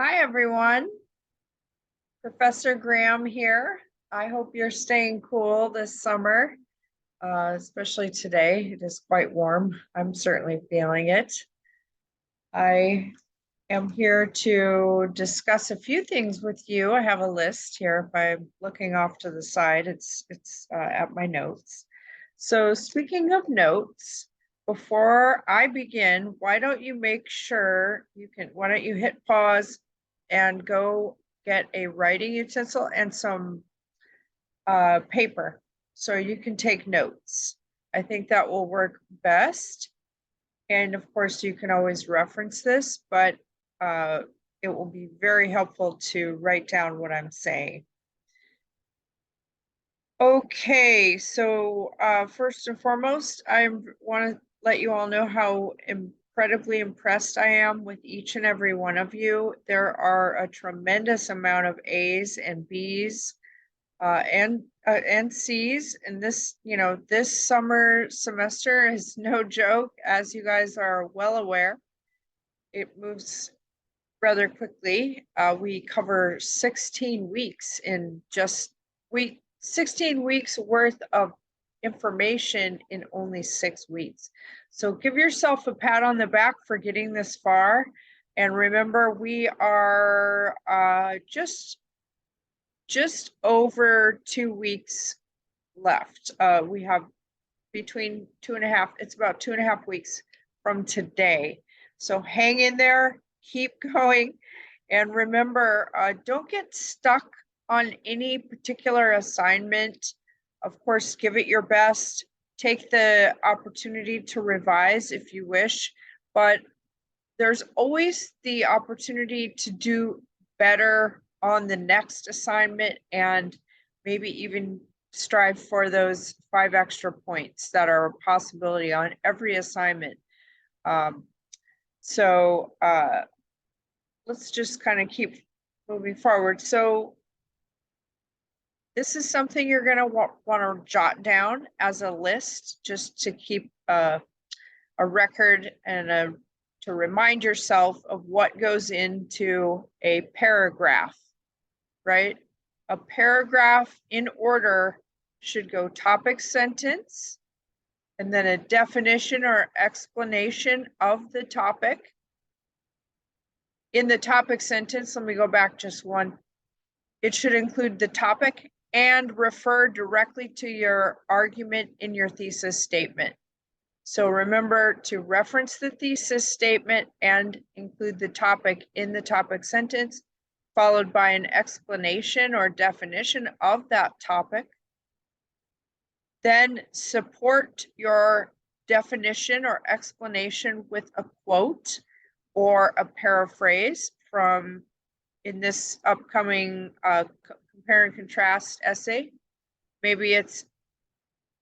Hi, everyone. Professor Graham here. I hope you're staying cool this summer, especially today. It is quite warm. I'm certainly feeling it. I am here to discuss a few things with you. I have a list here. If I'm looking off to the side, it's at my notes. So speaking of notes, before I begin, why don't you hit pause and go get a writing utensil and some paper so you can take notes. I think that will work best. And of course, you can always reference this, but it will be very helpful to write down what I'm saying. Okay, so first and foremost, I want to let you all know how incredibly impressed I am with each and every one of you. There are a tremendous amount of A's and B's and C's, and this summer semester is no joke, as you guys are well aware. It moves rather quickly. We cover 16 weeks in 16 weeks worth of information in only 6 weeks. So give yourself a pat on the back for getting this far. And remember, we are just over 2 weeks left. We have between 2.5, it's about 2.5 weeks from today. So hang in there, keep going. And remember, don't get stuck on any particular assignment. Of course, give it your best. Take the opportunity to revise if you wish, but there's always the opportunity to do better on the next assignment and maybe even strive for those 5 extra points that are a possibility on every assignment. So let's just kind of keep moving forward. So this is something you're going to want to jot down as a list, just to keep a record and to remind yourself of what goes into a paragraph, right? A paragraph in order should go topic sentence, and then a definition or explanation of the topic. In the topic sentence, let me go back just one. It should include the topic and refer directly to your argument in your thesis statement. So remember to reference the thesis statement and include the topic in the topic sentence, followed by an explanation or definition of that topic. Then support your definition or explanation with a quote or a paraphrase from, in this upcoming compare and contrast essay. Maybe it's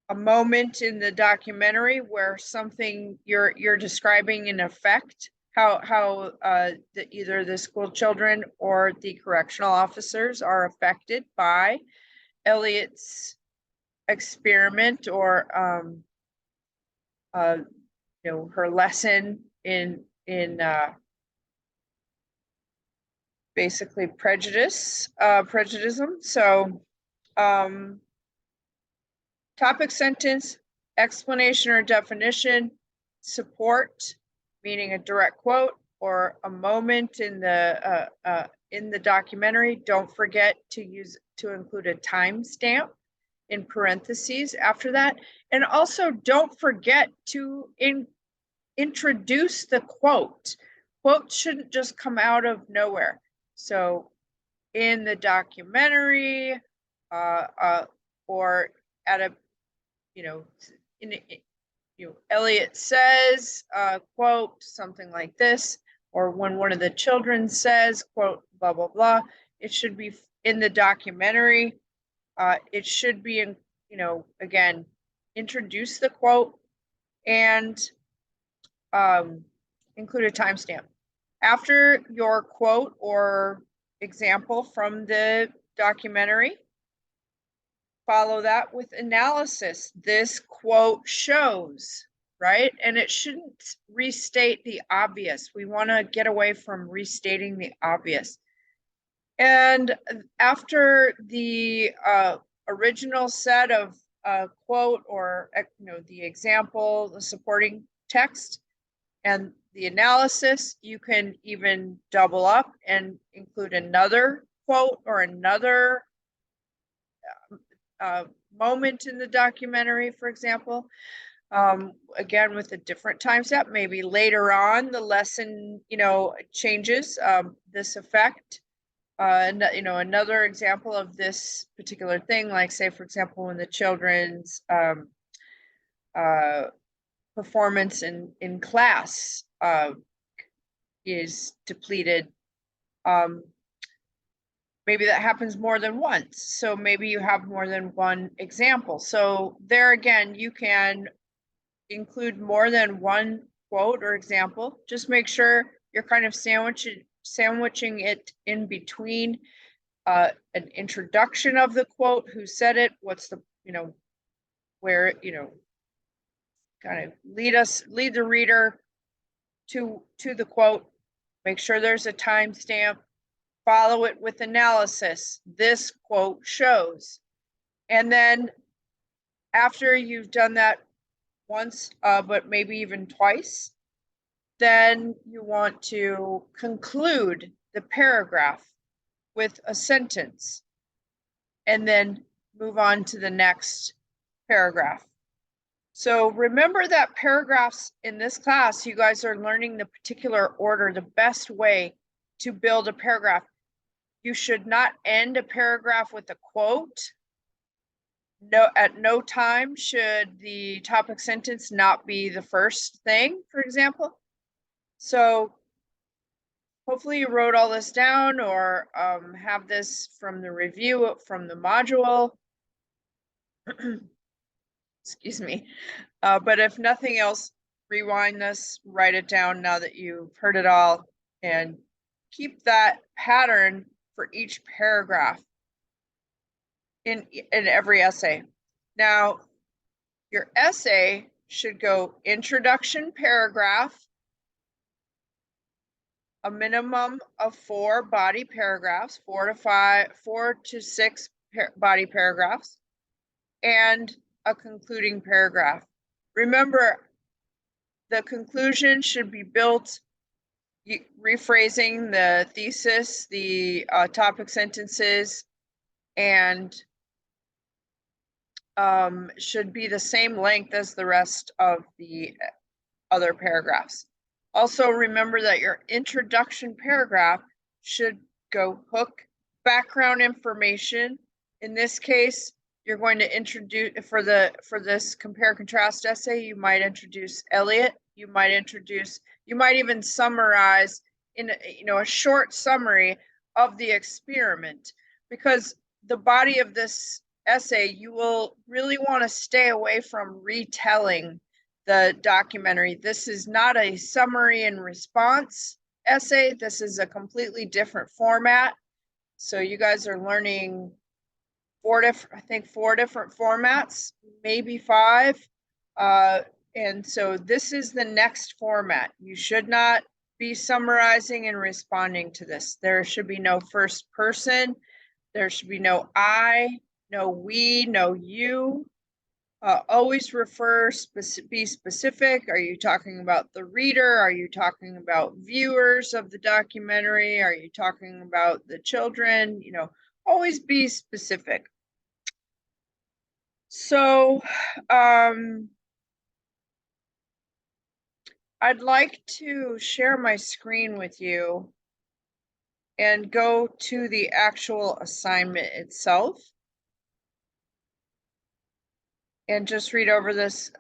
a moment in the documentary where something you're describing an effect, how either the school children or the correctional officers are affected by Elliot's experiment or her lesson in basically prejudicism. So topic sentence, explanation or definition, support, meaning a direct quote or a moment in the documentary. Don't forget to include a timestamp in parentheses after that. And also don't forget to introduce the quote. Quotes shouldn't just come out of nowhere. So in the documentary, or at a, Elliot says, quote, something like this, or when one of the children says, quote, blah, blah, blah, it should be in the documentary. It should be in, again, introduce the quote and include a timestamp. After your quote or example from the documentary, follow that with analysis. This quote shows, right? And it shouldn't restate the obvious. We want to get away from restating the obvious. And after the original set of quote or the example, the supporting text, and the analysis, you can even double up and include another quote or another moment in the documentary, for example. Again, with a different time step, maybe later on the lesson, changes this effect. And another example of this particular thing, like say, for example, when the children's performance in class is depleted, maybe that happens more than once. So maybe you have more than one example. So there again, you can include more than one quote or example. Just make sure you're kind of sandwiching it in between an introduction of the quote, who said it, what's the, where, kind of lead the reader to the quote. Make sure there's a timestamp. Follow it with analysis. This quote shows. And then after you've done that once, but maybe even twice, then you want to conclude the paragraph with a sentence and then move on to the next paragraph. So remember that paragraphs in this class, you guys are learning the particular order, the best way to build a paragraph. You should not end a paragraph with a quote. No, at no time should the topic sentence not be the first thing, for example. So hopefully you wrote all this down or have this from the review from the module. Excuse me. But if nothing else, rewind this, write it down now that you've heard it all, and keep that pattern for each paragraph in every essay. Now, your essay should go introduction paragraph, a minimum of 4 body paragraphs, 4 to 6 body paragraphs, and a concluding paragraph. Remember, the conclusion should be built rephrasing the thesis, the topic sentences, and should be the same length as the rest of the other paragraphs. Also, remember that your introduction paragraph should go hook background information. In this case, you're going to introduce, for this compare contrast essay, you might introduce Eliot, you might even summarize in a short summary of the experiment, because the body of this essay, you will really want to stay away from retelling the documentary. This is not a summary and response essay. This is a completely different format. So you guys are learning 4 different formats, maybe 5. And so this is the next format. You should not be summarizing and responding to this. There should be no first person. There should be no I, no we, no you. Always be specific. Are you talking about the reader? Are you talking about viewers of the documentary? Are you talking about the children? Always be specific. So, I'd like to share my screen with you and go to the actual assignment itself and just read over this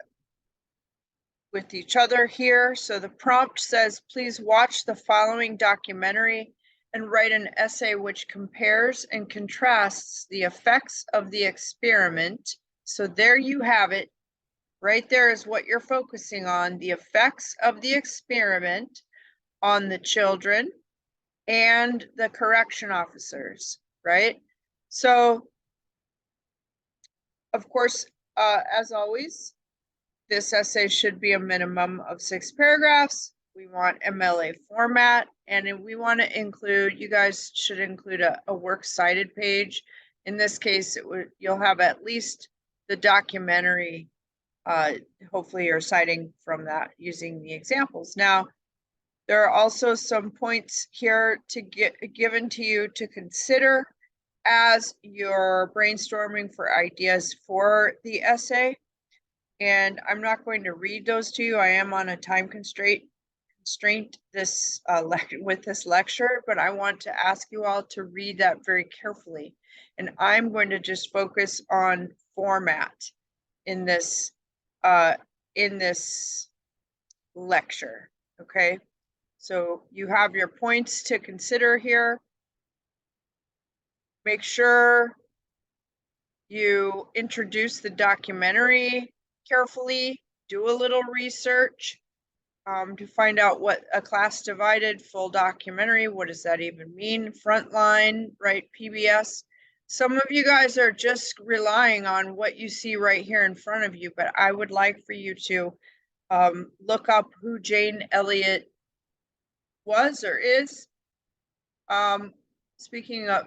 with each other here. So the prompt says, please watch the following documentary and write an essay which compares and contrasts the effects of the experiment. So there you have it. Right there is what you're focusing on, the effects of the experiment on the children and the correction officers, right? So, of course, as always, this essay should be a minimum of 6 paragraphs. We want MLA format, and we want to include, you guys should include a works cited page. In this case, you'll have at least the documentary. Hopefully you're citing from that using the examples. Now, there are also some points here to get given to you to consider as you're brainstorming for ideas for the essay. And I'm not going to read those to you. I am on a time constraint this with this lecture, but I want to ask you all to read that very carefully. And I'm going to just focus on format in this lecture. Okay, so you have your points to consider here. Make sure you introduce the documentary carefully, do a little research to find out what a class divided full documentary, what does that even mean? Frontline, right? PBS. Some of you guys are just relying on what you see right here in front of you, but I would like for you to look up who Jane Elliott was or is. Speaking of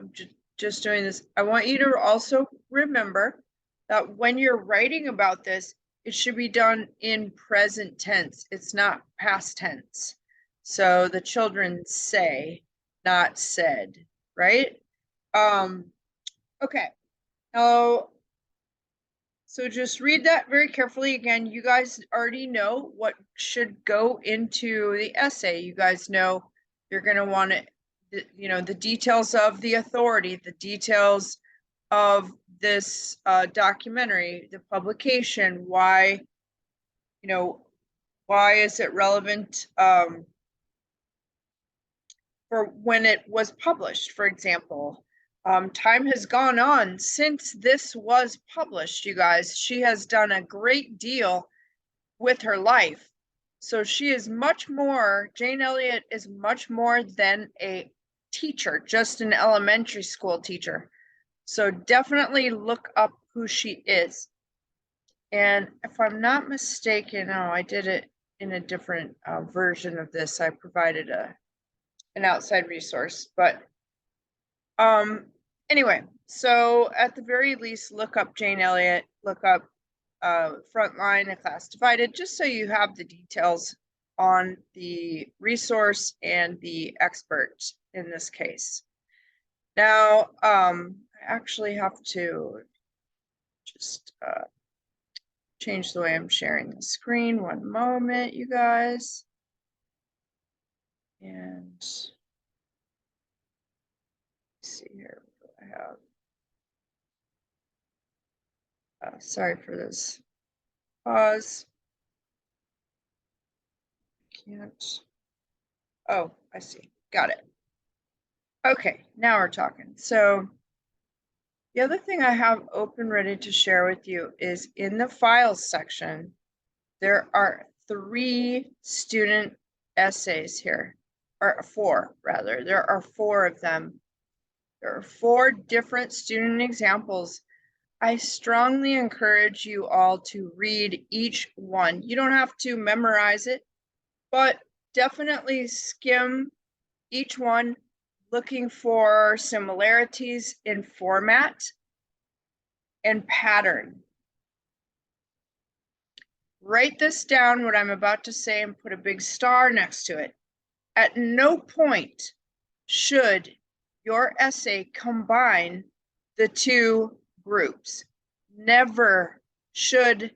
just doing this, I want you to also remember that when you're writing about this, it should be done in present tense. It's not past tense. So the children say, not said, right? Okay. Now, so just read that very carefully. Again, you guys already know what should go into the essay. You guys know you're going to want to, you know, the details of the authority, the details of this documentary, the publication, why, you know, why is it relevant for when it was published, for example. Time has gone on since this was published, you guys. She has done a great deal with her life. So she is much more, Jane Elliott is much more than a teacher, just an elementary school teacher. So definitely look up who she is. And if I'm not mistaken, oh, I did it in a different version of this. I provided an outside resource, but anyway, so at the very least, look up Jane Elliott, look up Frontline, a class divided, just so you have the details on the resource and the expert in this case. Now, I actually have to just change the way I'm sharing the screen. One moment, you guys. And let's see here what I have. Sorry for this pause. Can't. Oh, I see. Got it. Okay, now we're talking. So the other thing I have open ready to share with you is in the files section, there are 3 student essays here, or 4 rather. There are 4 of them. There are 4 different student examples. I strongly encourage you all to read each one. You don't have to memorize it, but definitely skim each one, looking for similarities in format and pattern. Write this down, what I'm about to say, and put a big star next to it. At no point should your essay combine the 2 groups. Never should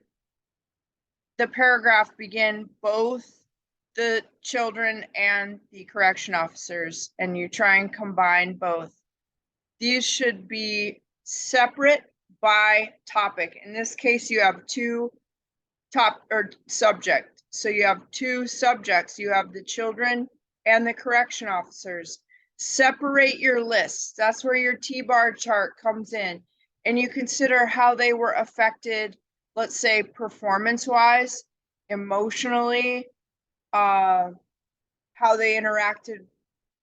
the paragraph begin both the children and the correction officers, and you try and combine both. These should be separate by topic. In this case, you have 2 subject. So you have 2 subjects. You have the children and the correction officers. Separate your lists. That's where your T-bar chart comes in. And you consider how they were affected, let's say performance-wise, emotionally, how they interacted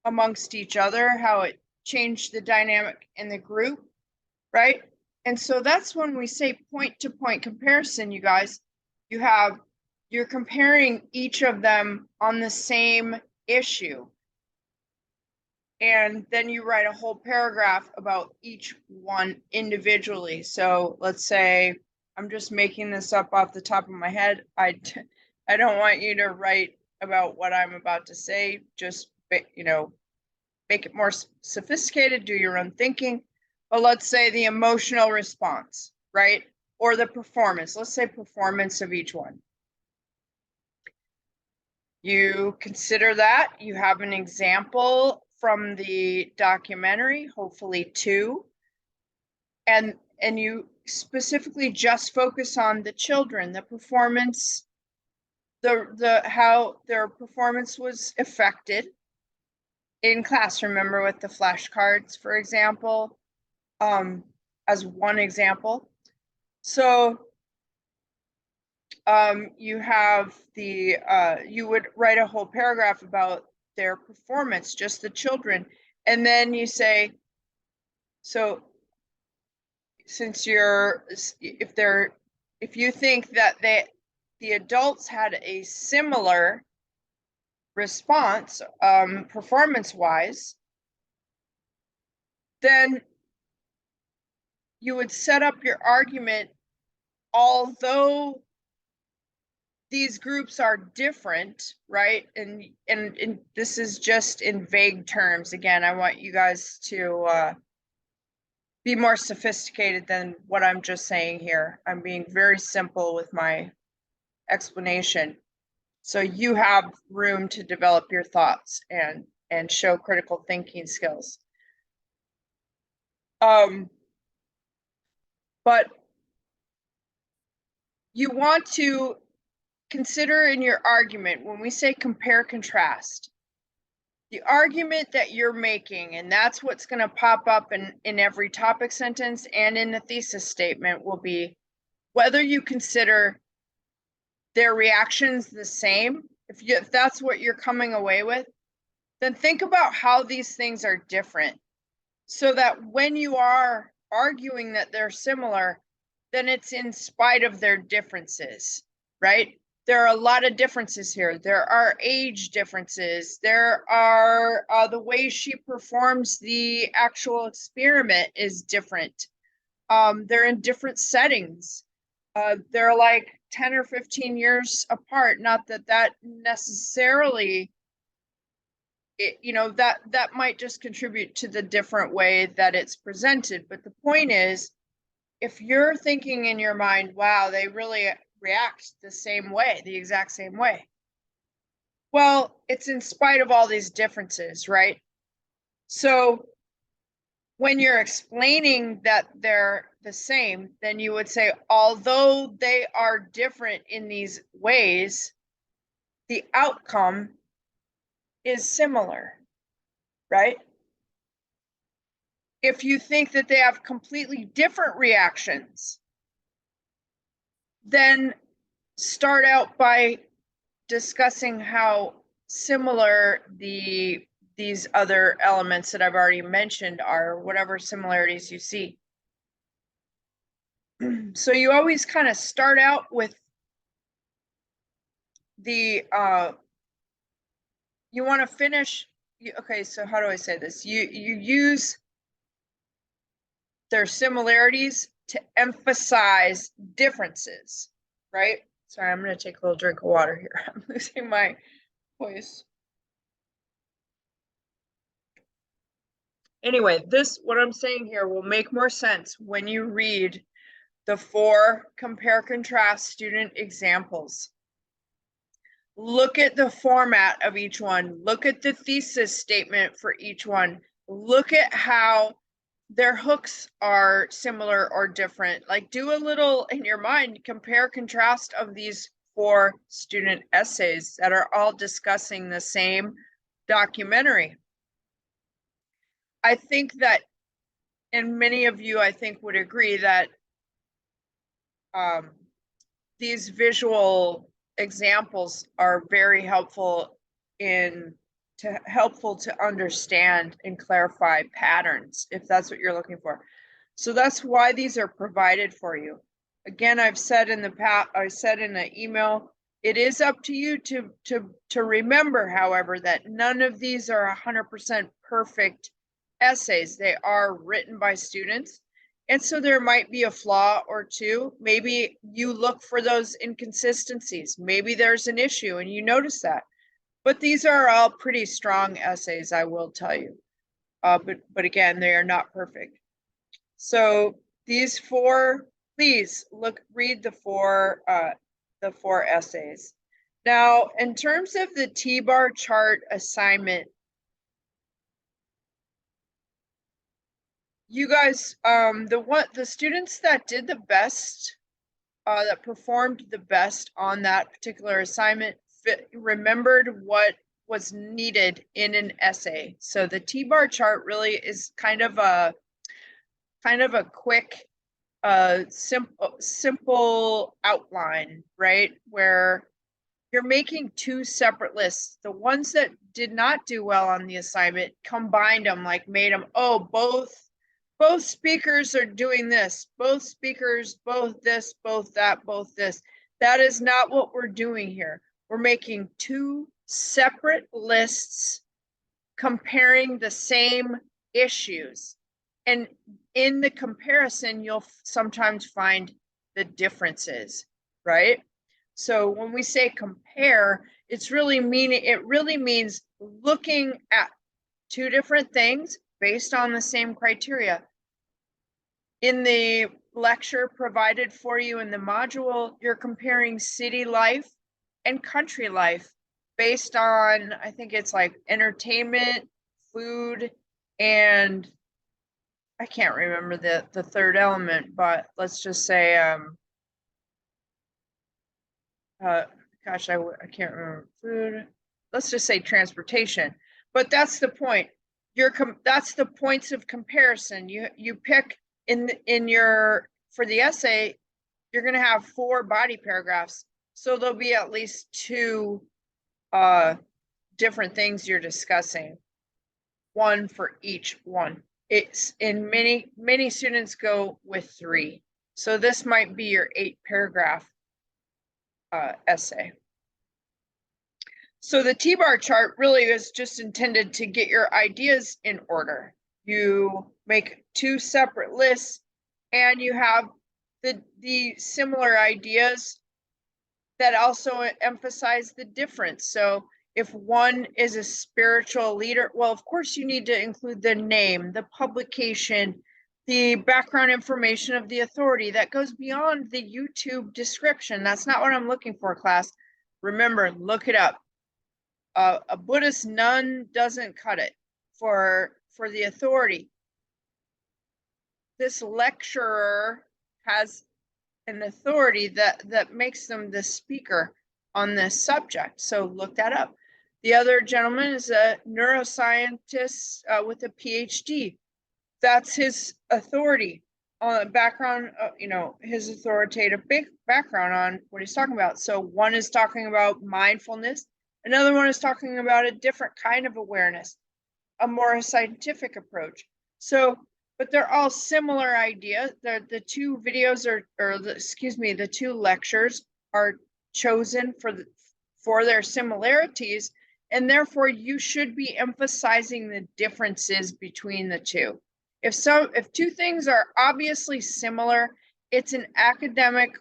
amongst each other, how it changed the dynamic in the group, right? And so that's when we say point-to-point comparison, you guys. you're comparing each of them on the same issue. And then you write a whole paragraph about each one individually. So let's say, I'm just making this up off the top of my head. I don't want you to write about what I'm about to say. Just, you know, make it more sophisticated, do your own thinking. But let's say the emotional response, right? Or the performance. Let's say performance of each one. You consider that. You have an example from the documentary, hopefully two. And you specifically just focus on the children, the performance, the how their performance was affected in class. Remember with the flashcards, for example, as one example. So you have the you would write a whole paragraph about their performance, just the children, and then you say, so since if you think that the adults had a similar response performance wise, then you would set up your argument, although these groups are different, right? And this is just in vague terms. Again, I want you guys to be more sophisticated than what I'm just saying here. I'm being very simple with my explanation, so you have room to develop your thoughts and show critical thinking skills. But you want to consider in your argument, when we say compare contrast, the argument that you're making, and that's what's going to pop up in every topic sentence and in the thesis statement, will be whether you consider their reactions the same. If that's what you're coming away with, then think about how these things are different, so that when you are arguing that they're similar, then it's in spite of their differences, right? There are a lot of differences here. There are age differences. There are the way she performs the actual experiment is different. They're in different settings. They're like 10 or 15 years apart. Not that that necessarily, that might just contribute to the different way that it's presented. But the point is, if you're thinking in your mind, wow, they really react the same way, the exact same way. Well, it's in spite of all these differences, right? So when you're explaining that they're the same, then you would say, although they are different in these ways, the outcome is similar, right? If you think that they have completely different reactions, then start out by discussing how similar these other elements that I've already mentioned are, whatever similarities you see. So you always kind of start out with the you want to finish. Okay, so how do I say this? You use their similarities to emphasize differences, right? Sorry, I'm going to take a little drink of water here. I'm losing my voice. Anyway, what I'm saying here will make more sense when you read the 4 compare-contrast student examples. Look at the format of each one. Look at the thesis statement for each one. Look at how their hooks are similar or different. Like, do a little in your mind, compare contrast of these 4 student essays that are all discussing the same documentary. I think that, and many of you I think would agree that these visual examples are very helpful to understand and clarify patterns, if that's what you're looking for. So that's why these are provided for you. Again, I've said in the past, I said in an email, it is up to you to remember, however, that none of these are 100% perfect essays. They are written by students. And so there might be a flaw or two. Maybe you look for those inconsistencies. Maybe there's an issue and you notice that. But these are all pretty strong essays, I will tell you. But again, they are not perfect. So these four, please read the four essays. Now, in terms of the T-bar chart assignment, you guys, the students that did the best, that performed the best on that particular assignment remembered what was needed in an essay. So the T-bar chart really is kind of a quick, simple outline, right? Where you're making two separate lists. The ones that did not do well on the assignment, combined them, like made them, oh, both speakers are doing this, both speakers, both this, both that, both this. That is not what we're doing here. We're making two separate lists comparing the same issues. And in the comparison, you'll sometimes find the differences, right? So when we say compare, it really means looking at two different things based on the same criteria. In the lecture provided for you in the module, you're comparing city life and country life based on, I think it's like entertainment, food, and I can't remember the third element, but let's just say, gosh, I can't remember food. Let's just say transportation, but that's the point. That's the points of comparison. You pick in your, for the essay, you're going to have 4 body paragraphs. So there'll be at least 2 different things you're discussing, one for each one. It's in many students go with 3. So this might be your 8 paragraph essay. So the T-bar chart really is just intended to get your ideas in order. You make 2 separate lists and you have the similar ideas that also emphasize the difference. So if one is a spiritual leader, well, of course you need to include the name, the publication, the background information of the authority that goes beyond the YouTube description. That's not what I'm looking for, class. Remember, look it up. A Buddhist nun doesn't cut it for the authority. This lecturer has an authority that makes them the speaker on this subject. So look that up. The other gentleman is a neuroscientist with a PhD. That's his authority on background, his authoritative background on what he's talking about. So one is talking about mindfulness. Another one is talking about a different kind of awareness, a more scientific approach. So, but they're all similar ideas. The 2 videos the 2 lectures are chosen for their similarities, and therefore you should be emphasizing the differences between the 2. If 2 things are obviously similar, it's an academic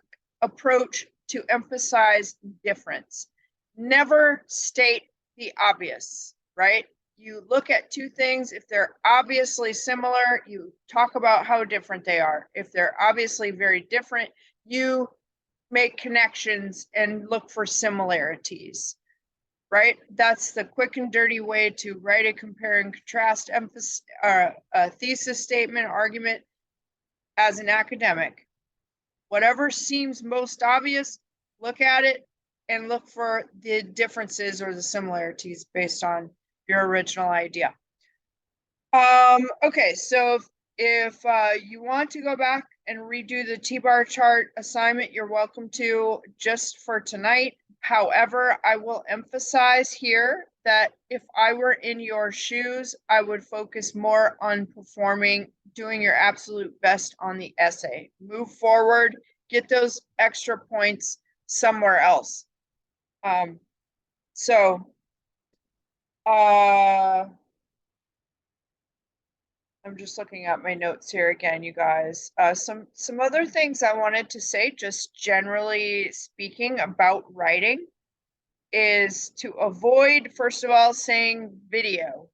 approach to emphasize difference. Never state the obvious, right? You look at 2 things. If they're obviously similar, you talk about how different they are. If they're obviously very different, you make connections and look for similarities, right? That's the quick and dirty way to write a compare and contrast a thesis statement, argument as an academic. Whatever seems most obvious, look at it and look for the differences or the similarities based on your original idea. Okay, so if you want to go back and redo the T-bar chart assignment, you're welcome to, just for tonight. However, I will emphasize here that if I were in your shoes, I would focus more on doing your absolute best on the essay. Move forward, get those extra points somewhere else. So, I'm just looking at my notes here again, you guys. Some other things I wanted to say, just generally speaking about writing, is to avoid, first of all, saying video.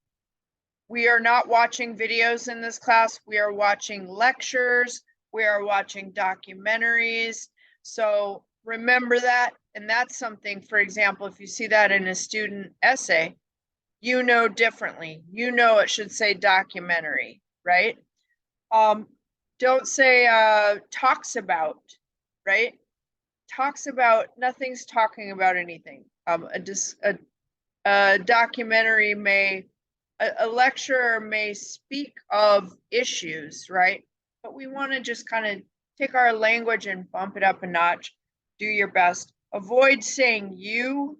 We are not watching videos in this class. We are watching lectures. We are watching documentaries. So remember that. And that's something, for example, if you see that in a student essay, you know differently. You know it should say documentary, right? Don't say talks about, right? Talks about, nothing's talking about anything. A documentary may, a lecturer may speak of issues, right? But we want to just kind of take our language and bump it up a notch. Do your best. Avoid saying you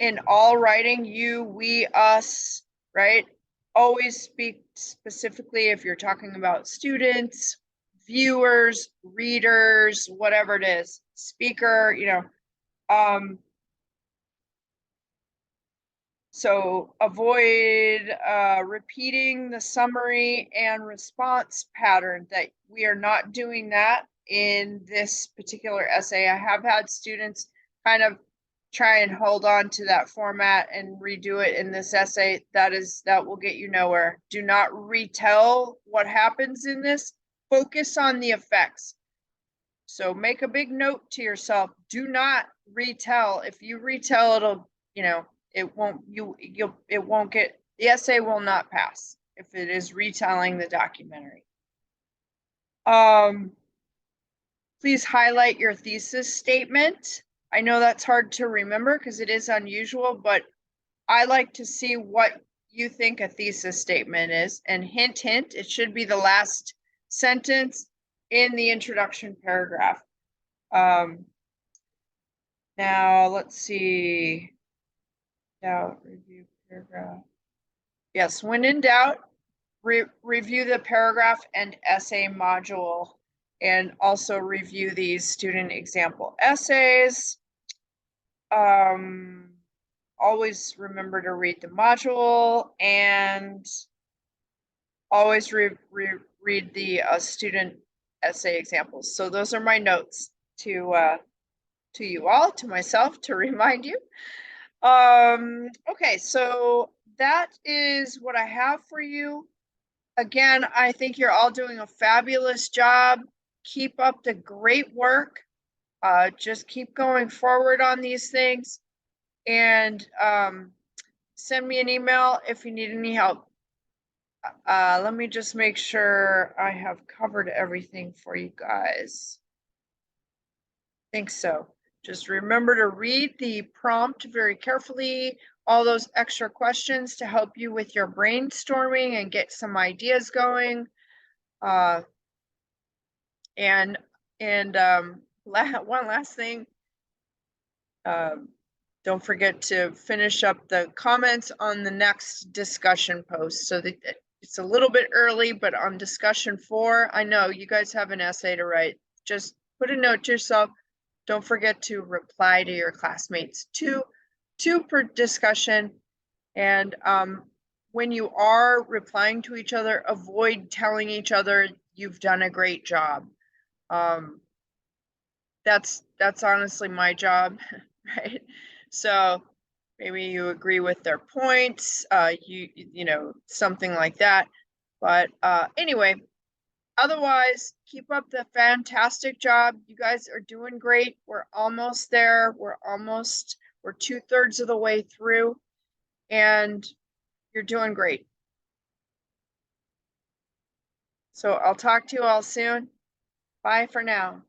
in all writing, you, we, us, right? Always speak specifically if you're talking about students, viewers, readers, whatever it is, speaker, you know. So avoid repeating the summary and response pattern. That we are not doing that in this particular essay. I have had students kind of try and hold on to that format and redo it in this essay. That will get you nowhere. Do not retell what happens in this. Focus on the effects. So make a big note to yourself. Do not retell. If you retell, it'll, you know, it won't, it won't get, the essay will not pass if it is retelling the documentary. Please highlight your thesis statement. I know that's hard to remember because it is unusual, but I like to see what you think a thesis statement is. And hint, hint, it should be the last sentence in the introduction paragraph. Now let's see. Doubt, review paragraph. Yes, when in doubt, review the paragraph and essay module, and also review these student example essays. Always remember to read the module, and always read the student essay examples. So those are my notes to you all, to myself, to remind you. Okay, so that is what I have for you. Again, I think you're all doing a fabulous job. Keep up the great work. Just keep going forward on these things, and send me an email if you need any help. Let me just make sure I have covered everything for you guys. I think so. Just remember to read the prompt very carefully, all those extra questions to help you with your brainstorming and get some ideas going. And one last thing, don't forget to finish up the comments on the next discussion post. So that it's a little bit early, but on discussion 4, I know you guys have an essay to write. Just put a note to yourself. Don't forget to reply to your classmates, two per discussion. And when you are replying to each other, avoid telling each other you've done a great job. That's honestly my job, right? So maybe you agree with their points, you know, something like that. But anyway, otherwise, keep up the fantastic job. You guys are doing great. We're almost there. We're 2/3 of the way through, and you're doing great. So I'll talk to you all soon. Bye for now.